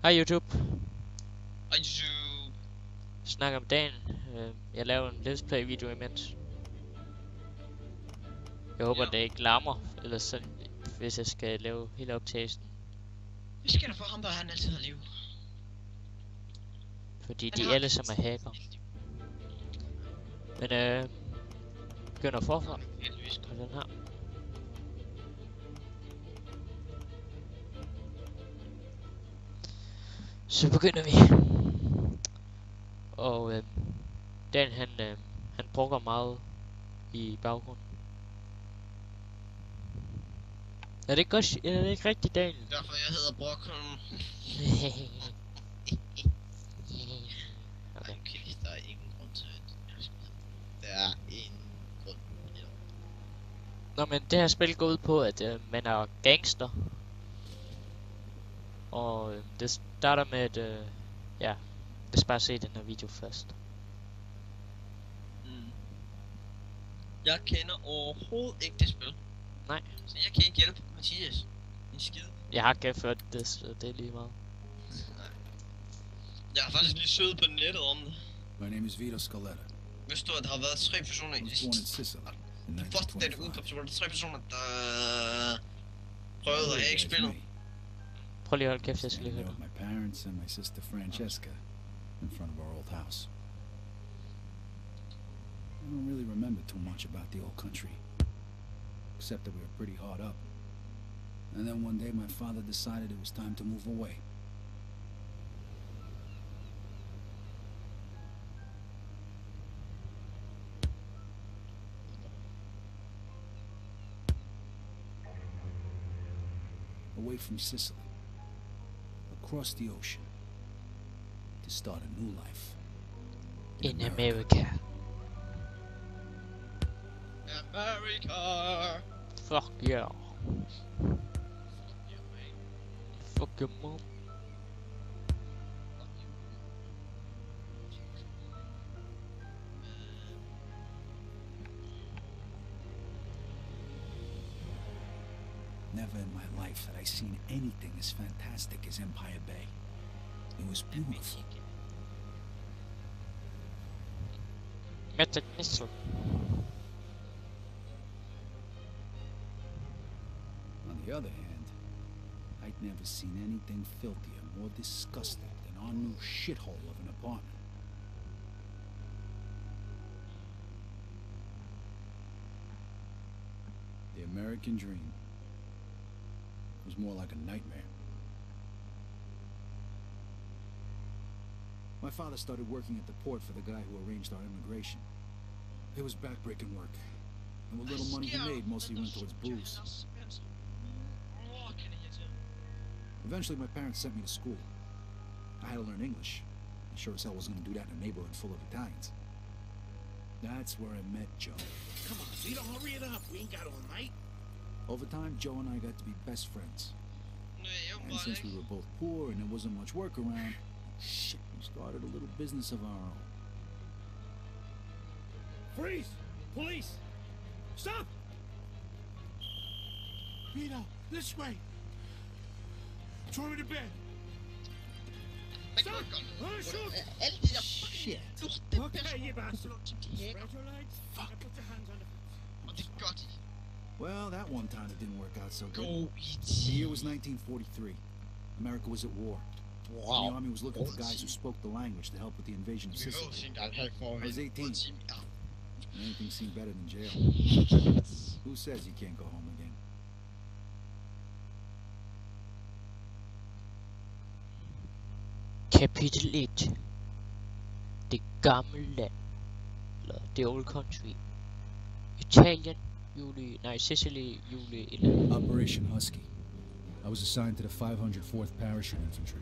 Hej YouTube. Hej YouTube. Snak om dagen. Jeg laver en let's play video imens. Jeg håber det ikke larmer, eller sådan, hvis jeg skal lave hele optagelsen. Hvad sker der for ham, der han altid har liv? Fordi de alle som er hacker. Men begynder forfra. Og den her. Så begynder vi. Og Dan han bruger meget i baggrunden. Er det ikke godt? Er det ikke rigtigt, Daniel? Derfor jeg hedder Brockholm. Okay. Okay, der er ingen grund til at der er ingen grund. Nå, men det her spil går ud på, at man er gangster. Og det starter med at ja, lad os bare se den her video først. Jeg kender overhovedet ikke det spil. Nej. Så jeg kan ikke hjælpe Mathias. En skid. Jeg har gennemført det, så det er lige meget. Nej. Jeg har faktisk lige søget på nettet om det. My name is Vito Scaletta. Vidste du, at der har været 3 personer I i was born in Sicily in den første dag, det 1925. udkom, så var der 3 personer, der prøvede at have spillet. Prøv lige at holde kæft, jeg skal lige høre With my parents and my sister Francesca in front of our old house. I don't really remember too much about the old country, except that we were pretty hard up. And then one day my father decided it was time to move away. Away from Sicily, across the ocean, to start a new life. In America. America. Fuck yeah. Fuck your mom. Never in my life had I seen anything as fantastic as Empire Bay. It was beautiful. Magic missile. On the other hand, I'd never seen anything filthier, more disgusting than our new shithole of an apartment. The American dream was more like a nightmare. My father started working at the port for the guy who arranged our immigration. It was backbreaking work, and what little money he made mostly went towards booze. Eventually, my parents sent me to school. I had to learn English. I sure as hell wasn't going to do that in a neighborhood full of Italians. That's where I met Joe. Come on, Vito, hurry it up. We ain't got all night. Over time, Joe and I got to be best friends. And since we were both poor and there wasn't much work around, shit, we started a little business of our own. Freeze! Police! Stop! Vito, this way. Throw me to bed. Stop! Oh, shoot! Shit. Okay, you bastard. Spread your legs. Fuck. And put your hands on the foot. Well, that one time it didn't work out so good. Go The year was 1943. America was at war. The Wow. army was looking for guys who spoke the language to help with the invasion of Sicily. I was 18. And anything seemed better than jail. Who says you can't go home again? Kapitel 1. Det gamle land. Eller The Old Country. Italien. Sicily, juli 11. Operation Husky. I was assigned to the 504th Parachute Infantry.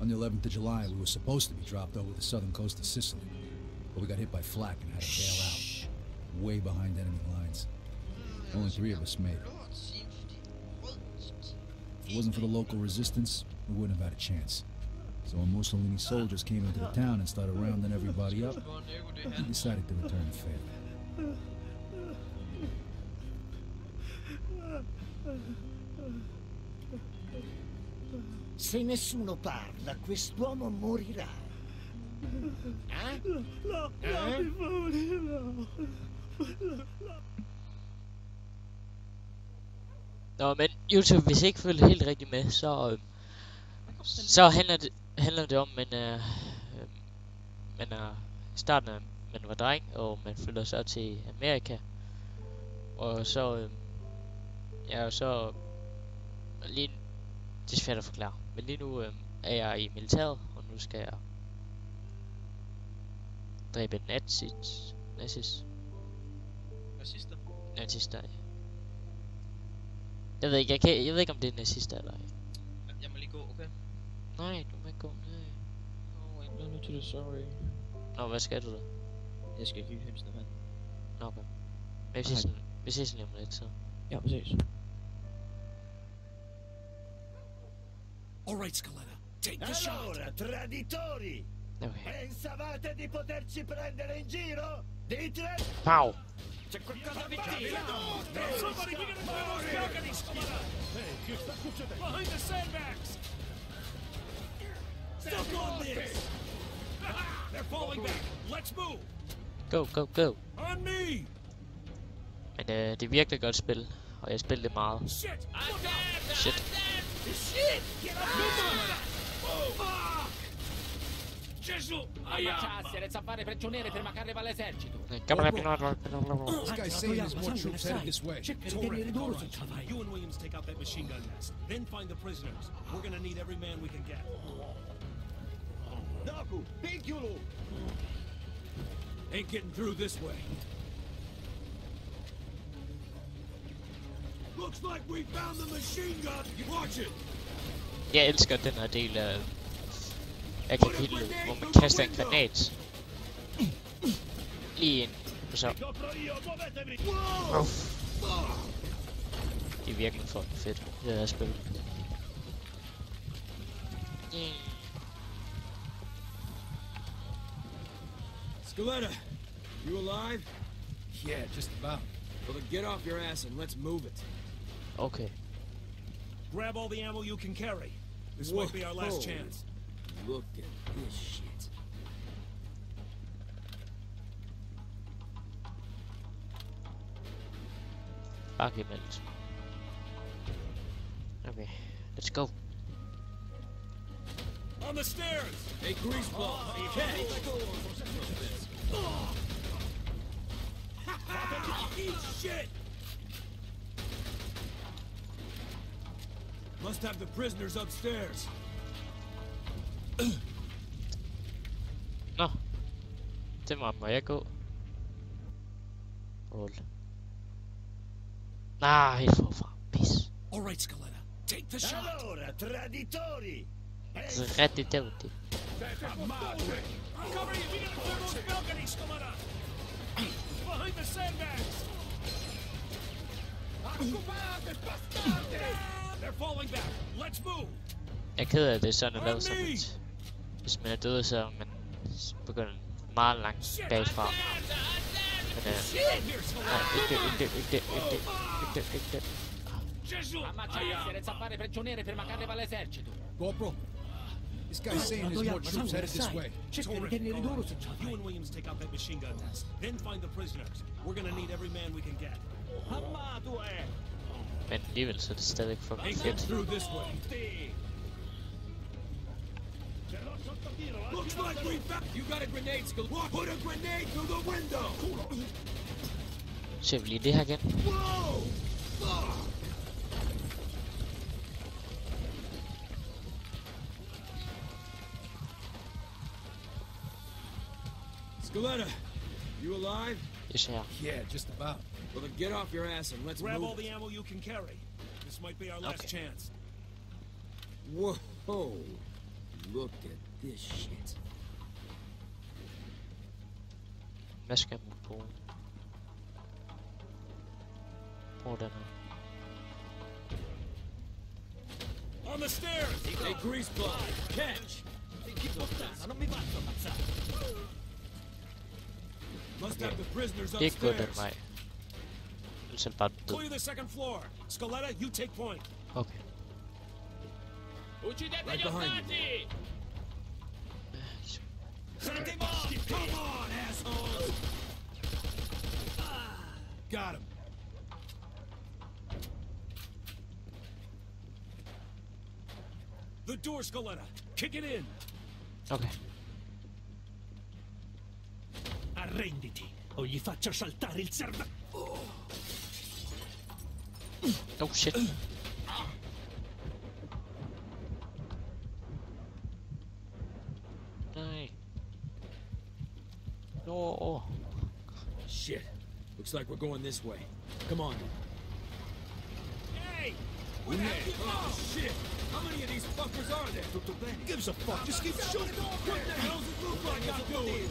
On the 11th of July, we were supposed to be dropped over the southern coast of Sicily, but we got hit by flak and had to bail out, way behind enemy lines. Only 3 of us made it. If it wasn't for the local resistance, we wouldn't have had a chance. So when Mussolini's soldiers came into the town and started rounding everybody up, we decided to return the favor. Se nessuno parla, quest'uomo morirà. Eh? Nå, men YouTube, hvis I ikke følger helt rigtigt med, så handler det om, man er i starten af, man var dreng, og man flytter så til Amerika. Og så, lige, det er svært at forklare, men lige nu er jeg i militæret, og nu skal jeg dræbe nazister. Nazister, ja. Jeg ved ikke, jeg ved ikke om det er nazister eller ej. Jeg må lige gå, okay? Nej, du må ikke gå, nej. Jeg bliver nødt til det, sorry. Nå, hvad skal du da? Jeg skal kigge hønsene, mand. Nå, okay. Men vi ses lige om lidt, så. Ja, præcis. All right, Scaletta. Take the shot. Allora, traditori! Okay. Pensavate di poterci prendere in giro? Dite! Pow! C'è qualcosa di Somebody, we gotta find those balconies, Scaletta. Hey, che sta succedendo? Behind the sandbags. Stuck on this. They're falling back. Let's move. Go, go, go! On me. Men det er virkelig godt spil, og jeg spiller det meget. Shit. Shit. Shit. Get up. Fuck. Gesù. Ammacciarsi, le zampare prigioniere per mancarle all'esercito. This guy's saying there's more troops headed this way. You and Williams take out that machine gun nest. Then find the prisoners. We're gonna need every man we can get. Doku, picchiolo! Ain't getting through this way. Looks like we found the machine gun. Watch it. Jeg elsker den her del af kapitlet, hvor man kaster en granat lige ind, og så... Det er virkelig fucking fedt, det her spil. Scaletta, you alive? Yeah, just about. Well, then get off your ass and let's move it. Okay. Grab all the ammo you can carry. This might be our last chance. Look at this shit. Argument. Okay, let's go. On the stairs. Hey, greaseball, catch! Eat shit. Must have the prisoners upstairs. Nå. Det må jeg gå. Hold. Nej, helt forfra. Pis. All right, Scaletta. Take the shot. Allora, traditori! Rigtig døvdigt. Cover you. We gotta clear those balconies, Scaletta. Behind the sandbags. They're falling back. Let's move. Jeg er ked af, at det er sådan, at lave som et... Hvis man er død, så er man begynder meget langt bagfra. Men nej, ikke det. Ammacciarsi, le zampare prigioniere per mancarle all'esercito. Corporal, this guy's saying there's more troops headed this way. You and Williams take out that machine gun nest. Then find the prisoners. We're gonna need every man we can get. Men alligevel så er det stadig fucking Ain't get fedt. through this way. Looks like we found... You got a grenade, Scaletta. Put a grenade through the window! Ser vi lige det her igen? Whoa! Scaletta, you alive? Yes, her. Yeah, just about. Well, then get off your ass and let's Grab move all the it. ammo you can carry. This might be our last chance. Whoa! Look at this shit. Hvad skal man bruge? Brug den her. On the stairs. Hey, greaseball, catch! Must have the prisoners Ikke gå den upstairs. vej. Ellers er det bare død. Clear the second floor. Scaletta, you take point. Okay. Uccidete Right gli behind ostaggi! Come on, assholes! Got him. The door, Scaletta. Kick it in. Okay. Arrenditi o gli faccio saltare il cervello. Oh shit. Nej. No. Shit. Looks like we're going this way. Come on. Hey! Oh, shit! How many of these fuckers are there? Gives a fuck. Just keep shooting. What the hell's it look like I'm doing?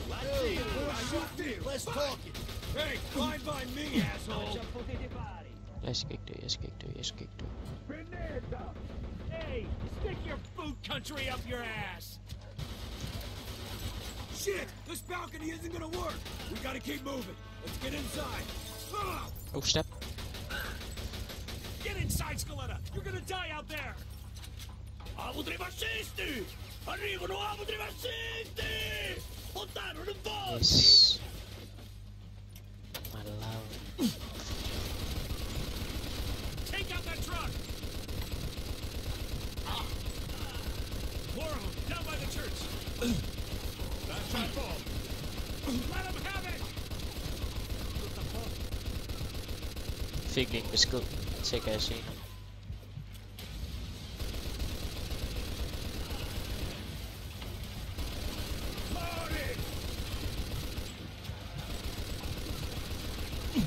Let's talk it. Hey, fine by me, asshole! Jeg skal ikke dø. Hey! Stick your boot country up your ass! Shit! This balcony isn't gonna work! We gotta keep moving. Let's get inside. Ah! Oh snap. Get inside, Scaletta! You're gonna die out there! Abudri fascisti! Arrivano abudri fascisti! Lontano, non volti! Yes. My love. Take out that truck! More of them, down by the church! That's my fault! Let them have it! Fik lige en besked. Tjekker jeg senere.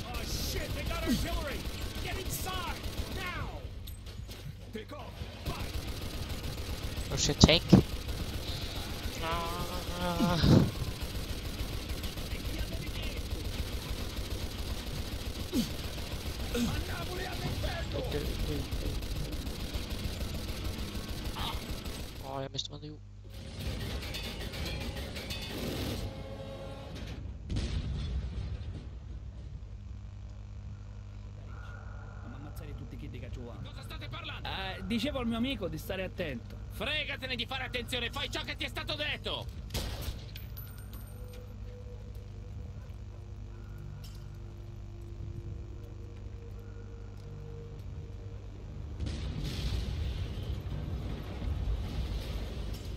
Oh shit, they got artillery! Get inside! Now! Take off! Fire! Oh shit, tank. Åh, jeg mister mig liv. Cosa state parlando? Dicevo al mio amico di stare attento. Fregatene di fare attenzione, fai ciò che ti è stato detto!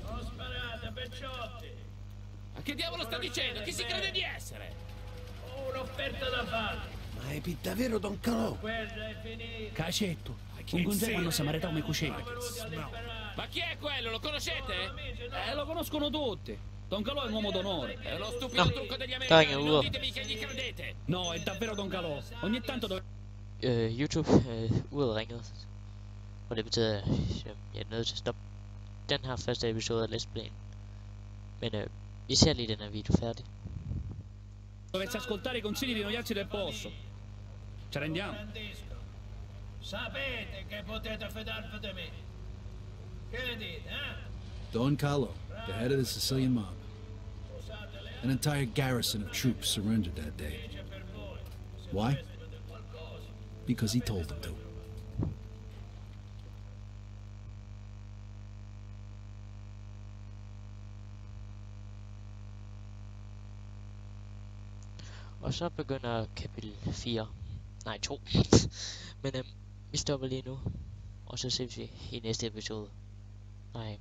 Non sparate, pecciotti. Ma che diavolo sta dicendo? Chi si crede di essere? Ho un'offerta da fare. Ma è davvero Don Calò? Guerra è finita. Cacetto, un gonzalo samaritano come cucina. Venuti a disperare. Ma chi è quello? Lo conoscete? Lo conoscono tutti. Don Calò è un uomo d'onore. È uno stupido No. trucco degli Dai, americani, uno. non ditemi che gli credete! No, è davvero Don Calò. Ogni tanto dove... YouTube udringet. Og det betyder, at jeg er nødt til at stoppe den her første episode af Let's Play. Men vi ser lige den her video færdig. dovessi ascoltare i consigli di noiarsi del posto. Ci rendiamo? Sapete che potete fidarvi di me. Che ne dite, Don Carlo, the head of the Sicilian mob. An entire garrison of troops surrendered that day. Why? Because he told them to. Og så begynder kapitel 4. Nej, 2. Men vi stopper lige nu. Og så ses vi i næste episode. Nej.